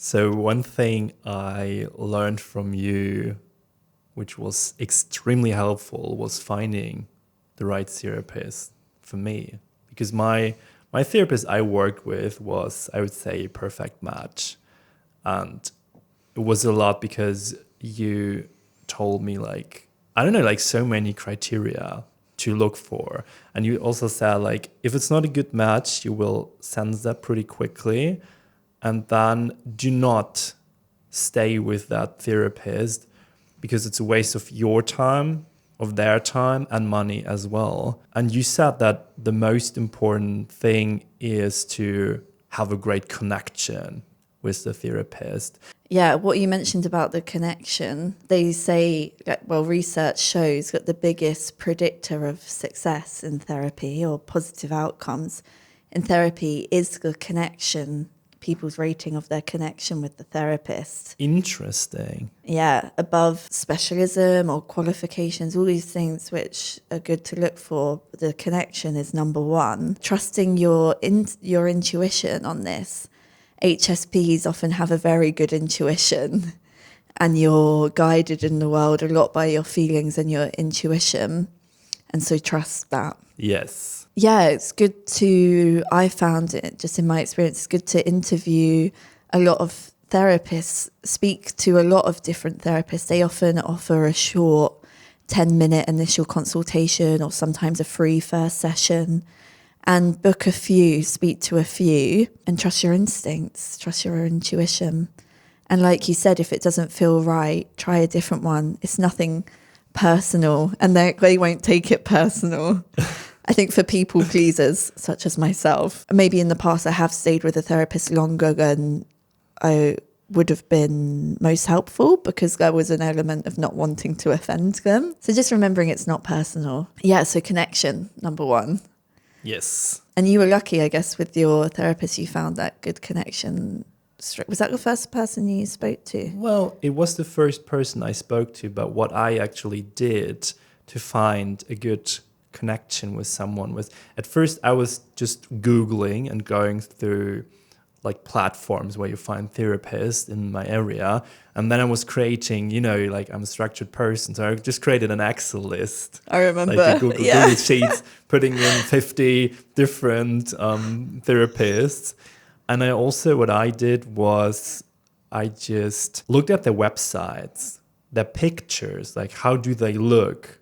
So one thing I learned from you, which was extremely helpful, was finding the right therapist for me. Because my therapist I worked with was, I would say, a perfect match. And it was a lot because you told me like, I don't know, like so many criteria to look for. And you also said like, if it's not a good match, you will sense that pretty quickly. And then do not stay with that therapist because it's a waste of your time, of their time and money as well. And you said that the most important thing is to have a great connection with the therapist. Yeah, what you mentioned about the connection, they say, well, research shows that the biggest predictor of success in therapy or positive outcomes in therapy is the connection, people's rating of their connection with the therapist. Interesting. Yeah, above specialism or qualifications, all these things which are good to look for, the connection is number one. Trusting your intuition on this. HSPs often have a very good intuition and you're guided in the world a lot by your feelings and your intuition. And so trust that. Yes. Yeah, it's good I found it, just in my experience, it's good to interview a lot of therapists, speak to a lot of different therapists. They often offer a short 10-minute initial consultation or sometimes a free first session. And book a few, speak to a few, and trust your instincts, trust your intuition. And like you said, if it doesn't feel right, try a different one. It's nothing personal, and they won't take it personal. I think for people pleasers, such as myself, maybe in the past I have stayed with a therapist longer than I would have been most helpful because there was an element of not wanting to offend them. So just remembering it's not personal. Yeah, so connection, number one. Yes. And you were lucky, I guess, with your therapist, you found that good connection. Was that the first person you spoke to? Well, it was the first person I spoke to, but what I actually did to find a good connection with someone was, at first I was just Googling and going through like platforms where you find therapists in my area. And then I was creating, like I'm a structured person. So I just created an Excel list. I remember. Like Google Sheets, putting in 50 different therapists. And what I did was I just looked at their websites, their pictures, like how do they look?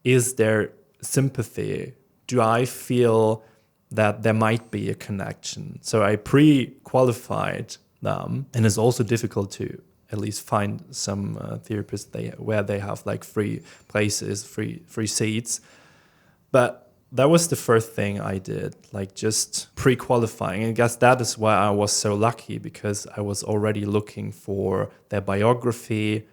Is there sympathy? Do I feel that there might be a connection? So I pre-qualified them, and it's also difficult to at least find some therapists where they have like free places, free seats. But that was the first thing I did, like just pre-qualifying. And I guess that is why I was so lucky, because I was already looking for their biography,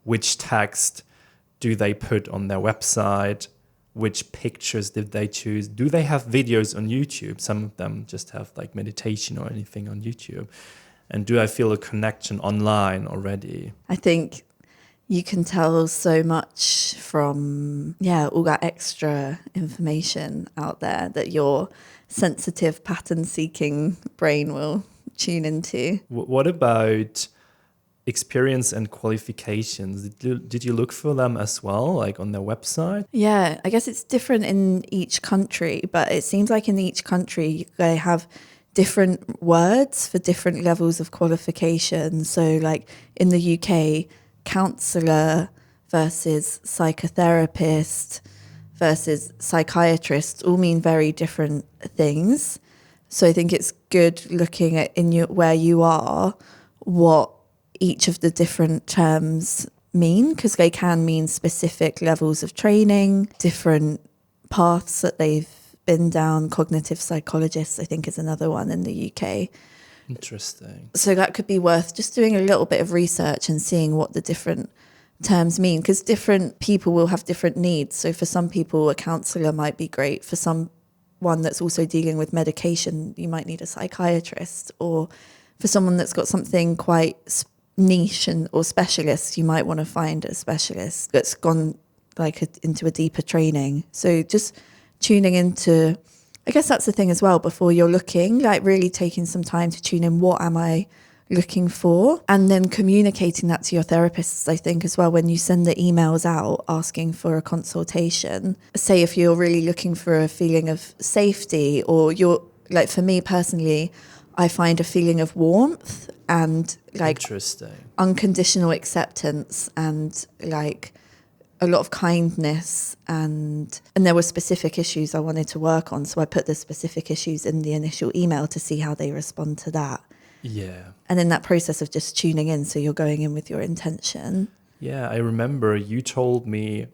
which text do they put on their website, which pictures did they choose? Do they have videos on YouTube? Some of them just have like meditation or anything on YouTube. And do I feel a connection online already? I think you can tell so much from, all that extra information out there that your sensitive pattern-seeking brain will tune into. What about experience and qualifications? Did you look for them as well, like on their website? Yeah, I guess it's different in each country, but it seems like in each country they have different words for different levels of qualification. So like in the UK, counsellor versus psychotherapist versus psychiatrist all mean very different things. So I think it's good looking at where you are, what each of the different terms mean, because they can mean specific levels of training, different paths that they've been down. Cognitive psychologists, I think, is another one in the UK. Interesting. So that could be worth just doing a little bit of research and seeing what the different terms mean, because different people will have different needs. So for some people, a counsellor might be great. For someone that's also dealing with medication, you might need a psychiatrist. Or for someone that's got something quite niche or specialist, you might want to find a specialist that's gone into a deeper training. So just tuning into, I guess that's the thing as well, before you're looking, like really taking some time to tune in, what am I looking for, and then communicating that to your therapists. I think as well, when you send the emails out asking for a consultation, say if you're really looking for a feeling of safety, or you're like, for me personally, I find a feeling of warmth and like unconditional acceptance and like a lot of kindness, and there were specific issues I wanted to work on, so I put the specific issues in the initial email to see how they respond to that. Yeah. And in that process of just tuning in, so you're going in with your intention. Yeah, I remember you told me,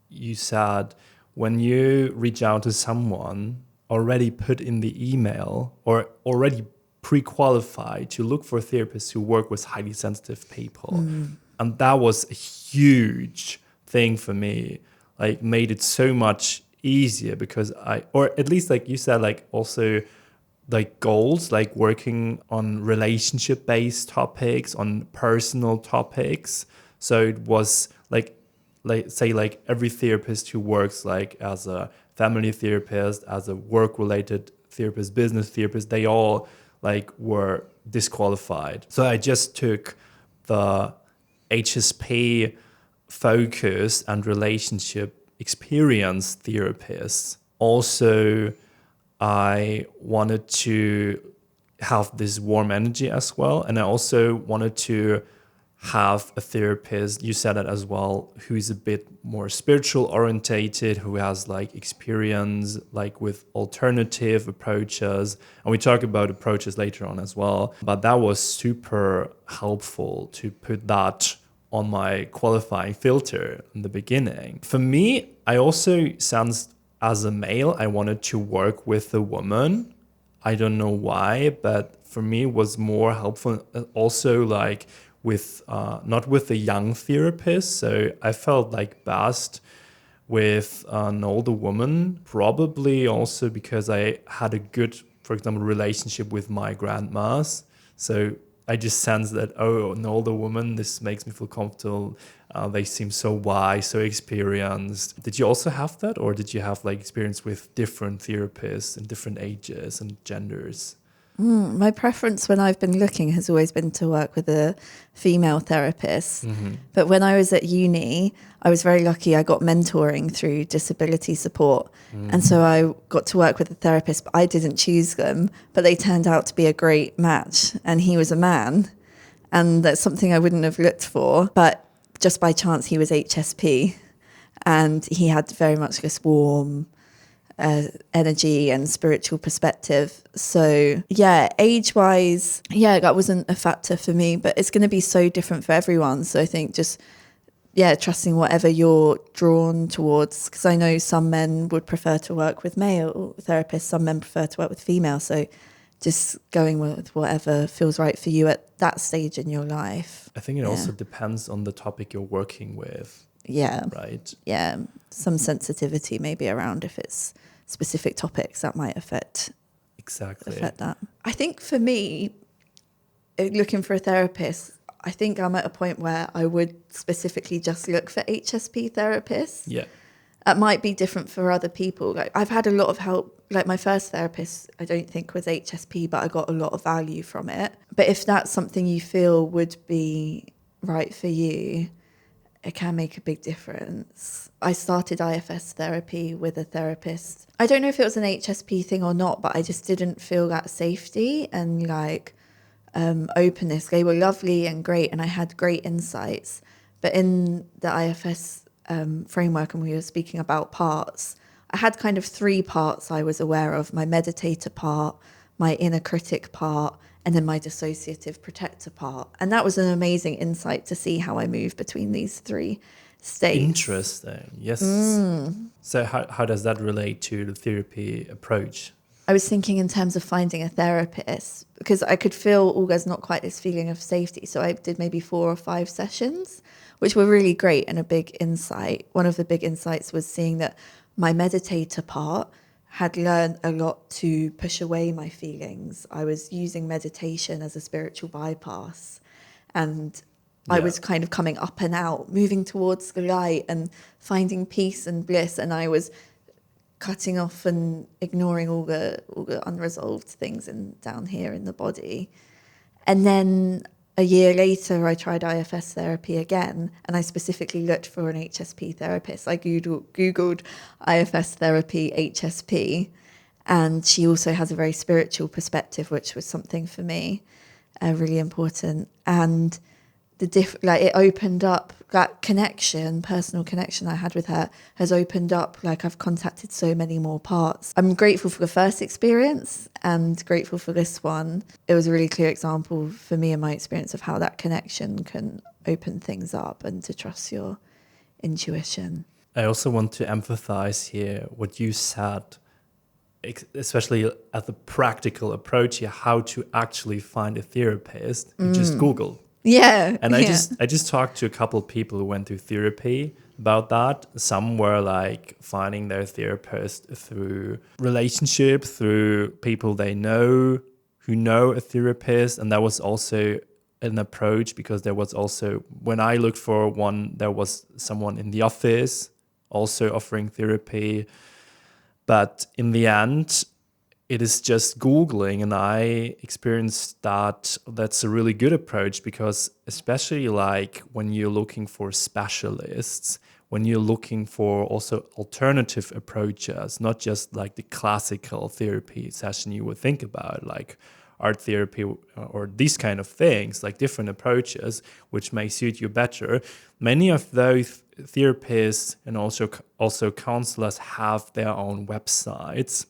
you said when you reach out to someone, already put in the email or already pre-qualified to look for therapists who work with highly sensitive people. And that was a huge thing for me, like made it so much easier because or at least like you said, like also like goals, like working on relationship-based topics, on personal topics. So it was like say like every therapist who works like as a family therapist, as a work-related therapist, business therapist, they all like were disqualified. So I just took the HSP focus and relationship experience therapists. Also, I wanted to have this warm energy as well. And I also wanted to have a therapist, you said it as well, who is a bit more spiritual orientated, who has like experience like with alternative approaches. And we talk about approaches later on as well. But that was super helpful to put that on my qualifying filter in the beginning. For me, I also sensed as a male, I wanted to work with a woman. I don't know why, but for me it was more helpful also like with not with a young therapist. So I felt like best with an older woman, probably also because I had a good, for example, relationship with my grandmas. So I just sense that, oh, an older woman, this makes me feel comfortable. They seem so wise, so experienced. Did you also have that? Or did you have like experience with different therapists and different ages and genders? My preference when I've been looking has always been to work with a female therapist. But when I was at uni, I was very lucky. I got mentoring through disability support. And so I got to work with a therapist, but I didn't choose them. But they turned out to be a great match. And he was a man. And that's something I wouldn't have looked for. But just by chance, he was HSP. And he had very much this warm energy and spiritual perspective. So yeah, age-wise, yeah, that wasn't a factor for me, but it's going to be so different for everyone. So I think just, yeah, trusting whatever you're drawn towards, because I know some men would prefer to work with male therapists, some men prefer to work with female. So just going with whatever feels right for you at that stage in your life. I think it also depends on the topic you're working with. Yeah. Right. Yeah. Some sensitivity maybe around if it's specific topics that might affect that. I think for me, looking for a therapist, I think I'm at a point where I would specifically just look for HSP therapists. Yeah. That might be different for other people. Like I've had a lot of help. Like my first therapist, I don't think was HSP, but I got a lot of value from it. But if that's something you feel would be right for you, it can make a big difference. I started IFS therapy with a therapist. I don't know if it was an HSP thing or not, but I just didn't feel that safety and like openness. They were lovely and great, and I had great insights. But in the IFS framework, and we were speaking about parts, I had kind of 3 parts I was aware of: my meditator part, my inner critic part, and then my dissociative protector part. And that was an amazing insight to see how I move between these 3 states. Interesting. Yes. So how does that relate to the therapy approach? I was thinking in terms of finding a therapist, because I could feel there's not quite this feeling of safety. So I did maybe 4 or 5 sessions, which were really great and a big insight. One of the big insights was seeing that my meditator part had learned a lot to push away my feelings. I was using meditation as a spiritual bypass, and I was kind of coming up and out, moving towards the light and finding peace and bliss. And I was cutting off and ignoring all the unresolved things down here in the body. And then a year later, I tried IFS therapy again, and I specifically looked for an HSP therapist. I Googled IFS therapy HSP, and she also has a very spiritual perspective, which was something for me really important. And it opened up that connection, personal connection I had with her has opened up. Like, I've contacted so many more parts. I'm grateful for the first experience and grateful for this one. It was a really clear example for me in my experience of how that connection can open things up and to trust your intuition. I also want to emphasize here what you said, especially at the practical approach here, how to actually find a therapist. You just Google. Yeah. And I just talked to a couple of people who went through therapy about that. Some were like finding their therapist through relationship, through people they know who know a therapist. And that was also an approach, because there was also, when I looked for one, there was someone in the office also offering therapy. But in the end, it is just Googling, and I experienced that that's a really good approach, because especially like when you're looking for specialists, when you're looking for also alternative approaches, not just like the classical therapy session you would think about, like art therapy or these kind of things, like different approaches which may suit you better. Many of those therapists and also counselors have their own websites.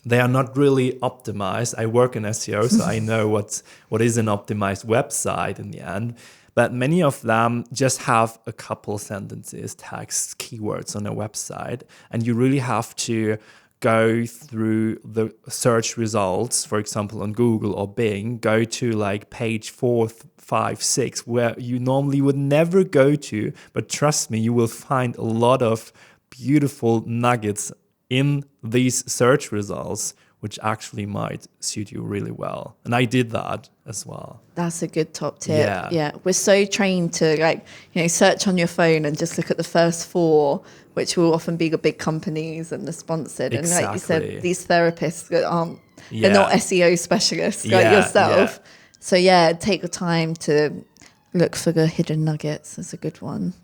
They are not really optimized. I work in SEO, so I know what is an optimized website in the end. But many of them just have a couple sentences, text, keywords on their website. And you really have to go through the search results, for example, on Google or Bing, go to like page 4, 5, 6, where you normally would never go to. But trust me, you will find a lot of beautiful nuggets in these search results, which actually might suit you really well. And I did that as well. That's a good top tip. Yeah. We're so trained to search on your phone and just look at the first 4, which will often be the big companies and the sponsored. Exactly. And like you said, these therapists they're not SEO specialists like yourself. Yeah. So take the time to look for the hidden nuggets. That's a good one.